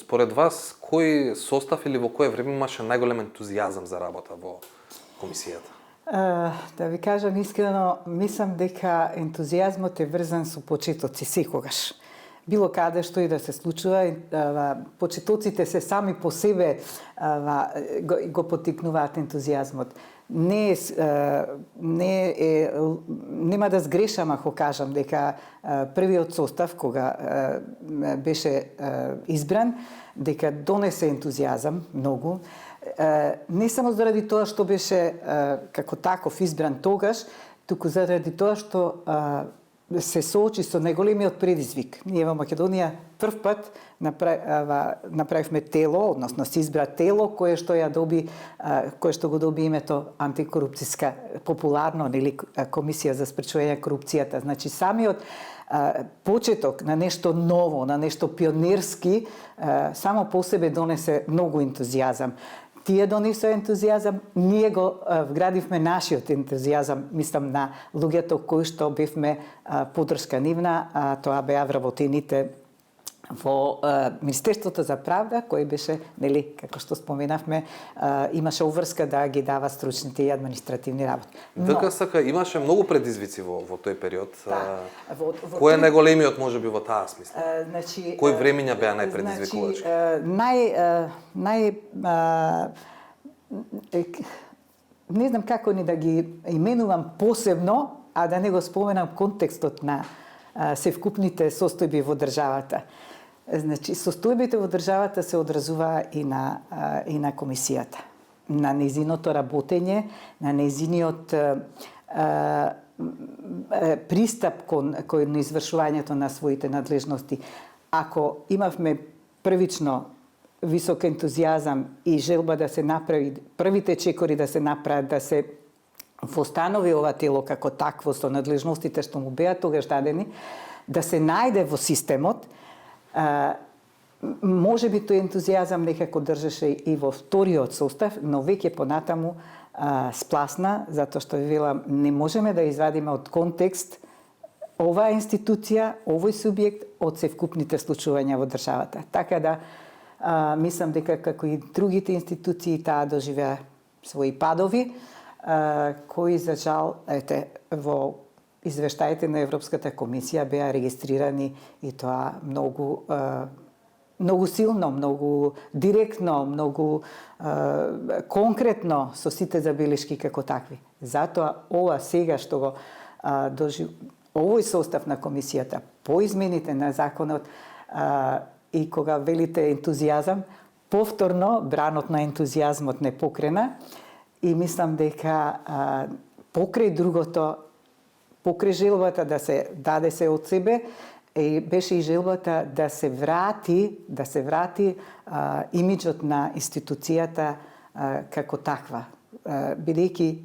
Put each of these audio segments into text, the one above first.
според вас, кој состав или во кое време имаше најголем ентузијазам за работа во комисијата? Да ви кажам искрено, мислам дека ентузијазмот е врзан со почетоци секогаш. Било каде што и да се случува, почетоците се сами по себе го поттикнуваат ентузијазмот. Нема да сгрешам ако кажам дека првиот состав кога беше избран, дека донесе ентузијазам многу. Не само заради тоа што беше како таков избран тогаш, туку заради тоа што се соочи со најголемиот предизвик. Ние во Македонија прв пат направивме тело, односно се избра тело кое што го доби името антикорупцијска популарно или комисија за спречување корупцијата. Значи самиот почеток на нешто ново, на нешто пионерски, само по себе донесе многу ентузијазам. Тие донесе ентузијазам, ние го вградивме нашиот ентузијазам, мислам на луѓето кои што бевме поддршка нивна, тоа беа вработените во Министерството за правда, кој беше, нели, како што споменавме, имаше уврска да ги дава стручните и административни работи. ДКСК имаше многу предизвици во тој период. Кој е најголемиот можеби во таа смисла? Значи, кои времиња беа најпредизвикувачки? Не знам како ни да ги именувам посебно, а да не го споменам контекстот на севкупните состојби во државата. Значи, состојбите во државата се одразува и на комисијата, на нејзиното работење, на нејзиниот пристап кон извршувањето на своите надлежности. Ако имавме првично висок ентузијазам и желба да се направи, првите чекори да се направат, да се востанови ова тело како такво со надлежностите што му беа тогаш дадени, да се најде во системот, може би тој ентузијазам некако држеше и во вториот состав, но веќе понатаму спласна, затоа што ви велам, не можеме да извадиме од контекст оваа институција, овој субјект од севкупните случувања во државата. Така да, мислам дека како и другите институции таа доживеа своји падови, кои за жал, во извештаите на Европската комисија беа регистрирани и тоа многу силно, многу директно, многу конкретно со сите забелешки како такви. Затоа ова сега што го овој состав на комисијата, по измените на законот и кога велите ентузијазам, повторно бранот на ентузијазмот не покрена и мислам дека покрај другото, покрај желбата да се даде се од себе, беше и желбата да се врати имиџот на институцијата како таква, бидејќи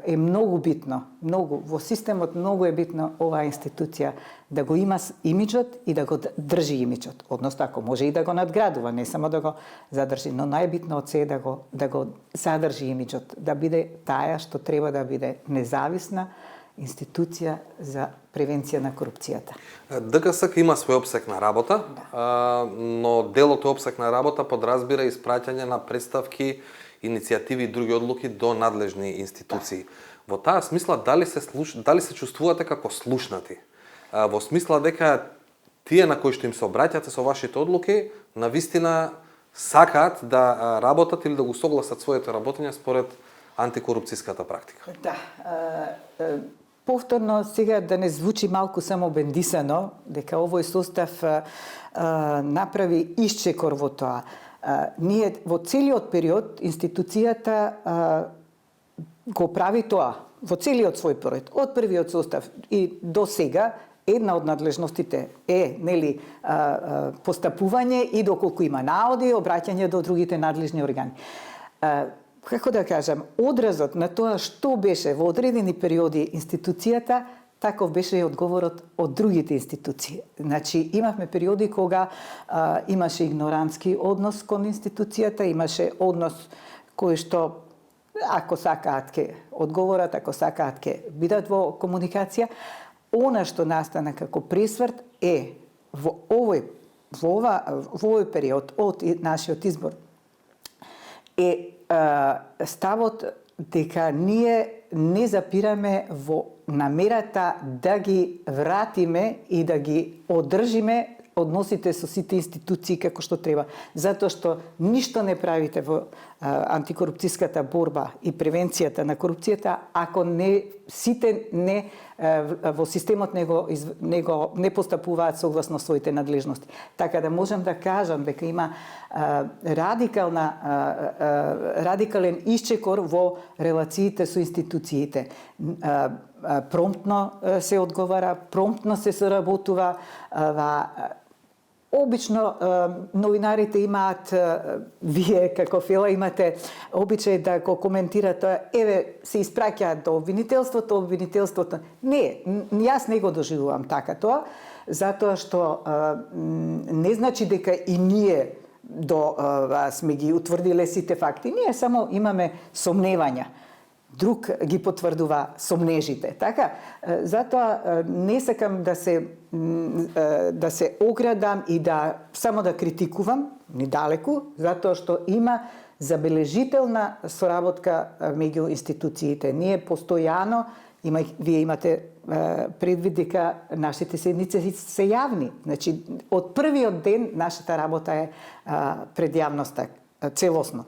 е многу битно, во системот многу е битно оваа институција да го има имиџот и да го држи имиџот. Односно, ако може и да го надградува, не само да го задржи, но најбитно од се е да го задржи имиџот, да биде таа што треба да биде независна институција за превенција на корупцијата. ДКСК има свој опсек на работа, но дел од тој опсек на работа подразбира испраќање на представки, иницијативи и други одлуки до надлежни институции. Во таа смисла, дали се чувствувате како слушнати? Во смисла дека тие на кои што им се обраќате со вашите одлуки, навистина сакаат да работат или да го согласат своето работење според антикорупцијската практика. Да. Повторно, сега да не звучи малку само бендисано, дека овој состав направи исчекор во тоа. Ние во целиот период институцијата го прави тоа, во целиот свој период, од првиот состав и до сега, една од надлежностите е, нели, постапување и доколку има наоди, обраќање до другите надлежни органи. Како да кажам, одразот на тоа што беше во одредени периоди институцијата, таков беше и одговорот од другите институции. Значи, имавме периоди кога имаше игнорантски однос кон институцијата, имаше однос кој што, ако сакаат ке одговорат, ако сакаат ке бидат во комуникација. Она што настана како пресврт е во овој во овој период од нашиот избор е ставот дека ние не запираме во намерата да ги вратиме и да ги одржиме односите со сите институции како што треба. Затоа што ништо не правите во антикорупцијската борба и превенцијата на корупцијата ако сите во системот не постапуваат согласно своите надлежности. Така да можам да кажам дека има радикален исчекор во релациите со институциите. Промптно се одговара, промптно се соработува. Обично новинарите имаат, вие како Фела имате обичај да го коментирате тоа, се испраќаат до обвинителството. Не, јас не го доживувам така тоа, затоа што не значи дека и ние сме ги утврдиле сите факти. Ние само имаме сомневања. Друг ги потврдува сомнежите. Така, затоа не сакам да се оградам и само да критикувам, ни далеку, затоа што има забележителна соработка меѓу институциите. Ние постојано, вие имате предвид дека нашите седници се јавни. Значи, од првиот ден нашата работа е пред јавноста, целосно.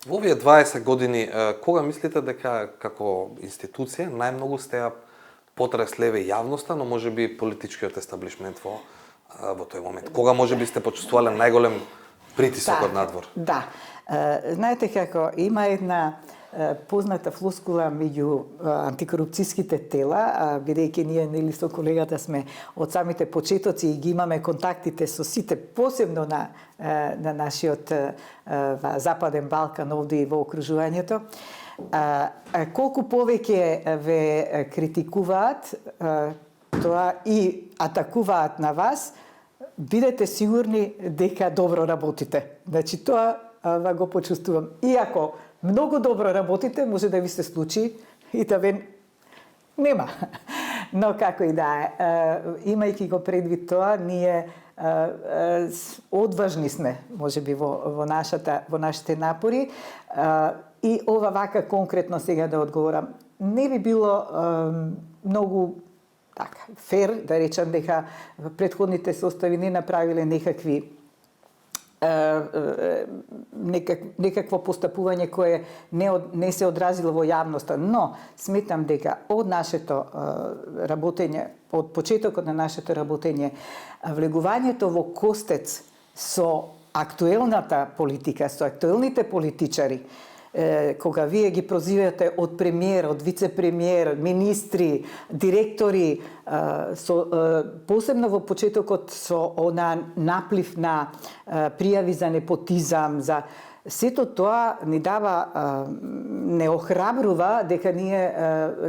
Во овие 20 години, кога мислите дека како институција најмногу сте ја потреслеве јавноста, но можеби политичкиот естаблишмент во тој момент? Кога можеби сте почувствувале најголем притисок од надвор? Да. Знаете како, има една позната флоскула меѓу антикорупцијските тела, бидејќи ние со колегата сме од самите почетоци и ги имаме контактите со сите, посебно на нашиот Западен Балкан овде и во окружувањето. Колку повеќе ве критикуваат, тоа и атакуваат на вас, бидете сигурни дека добро работите. Значи тоа го почувствувам. Иако многу добро работите, може да ви се случи и да ве нема. Но како и да е, имајќи го предвид тоа, ние одважни сме, можеби во нашите напори, и ова вака конкретно сега да одговорам. Не би било многу фер да речам дека претходните состави не направиле некакво постапување кое не се одразило во јавноста, но сметам дека од нашето работење, од почетокот на нашето работење, влегувањето во костец со актуелната политика, со актуелните политичари, кога вие ги прозивате од премиер, од вице-премиер, министри, директори, посебно во почетокот со наплив на пријави за непотизам, за сето тоа ни дава, не охрабрува дека ние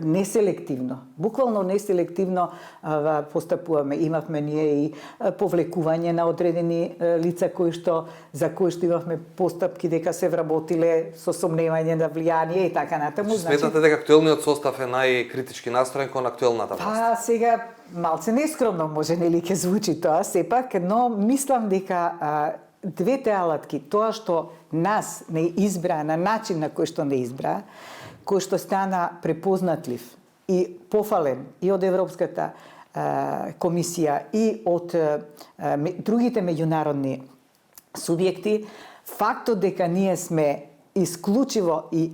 неселективно, буквално неселективно постапуваме. Имавме ние и повлекување на одредени лица за кои што имавме постапки дека се вработиле со сомневање на влијание и така натаму. Сметате дека актуелниот состав е најкритички настроен кон актуелната власт? Сега малце нескромно може нели ќе звучи тоа сепак, но мислам дека двете алатки, тоа што нас не избра на начин на кој што не избра, кој што стана препознатлив и пофален и од Европската комисија и од другите меѓународни субјекти, фактот дека ние сме исклучиво и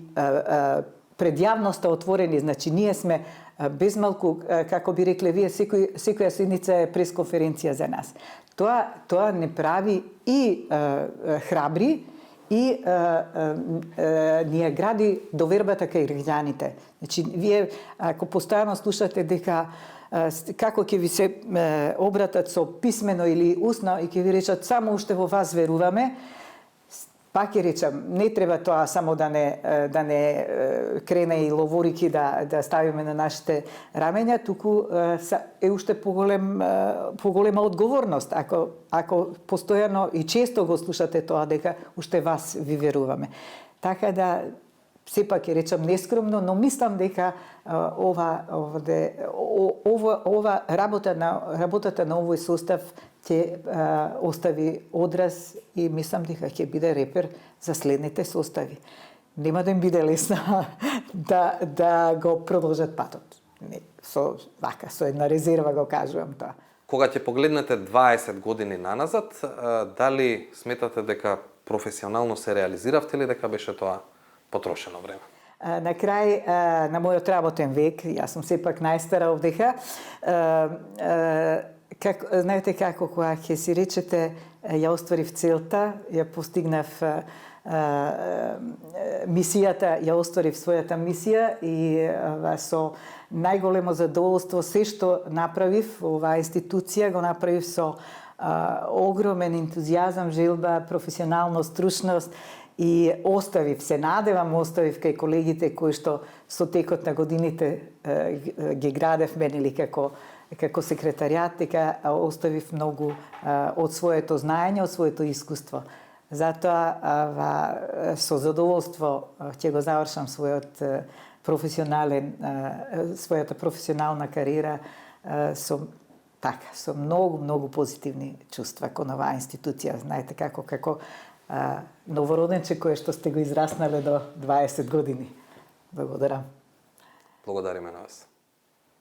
пред јавноста отворени, значи ние сме безмалку, како би рекле вие, секоја седница е пресконференција за нас. Тоа не прави и храбри и ни ја гради довербата кај граѓаните. Значи, вие ако постојано слушате дека како ќе ви се обратат со писмено или устно и ќе ви речат само уште во вас веруваме, пак ќе речам, не треба тоа само да не крене и ловорики да ставиме на нашите рамења, туку е уште поголема одговорност ако постојано и често го слушате тоа дека уште вас ви веруваме. Така да сепак ќе речам нескромно, но мислам дека ова работата на овој состав ќе остави одраз и мислам дека ќе биде репер за следните состави. Нема да им биде лесно да го продолжат патот. Со една резерва го кажувам тоа. Кога ќе погледнете 20 години наназад, дали сметате дека професионално се реализиравте или дека беше тоа потрошено време? На крај на мојот работен век, јас сум сепак најстара овдека, знаете како, кога ќе си речете ја остварив целта, ја постигнав мисијата, ја остварив својата мисија и со најголемо задоволство се што направив, оваа институција го направив со огромен ентузијазам, желба, професионалност, стручност и оставив, се надевам, оставив кај колегите кои што со текот на годините ги градевме или како секретаријат, дека оставив многу од своето знаење, од своето искуство. Затоа со задоволство ќе го завршам својата професионална кариера со многу позитивни чувства кон оваа институција. Знаете како новороденче кое што сте го израснале до 20 години. Благодарам. Благодариме на вас.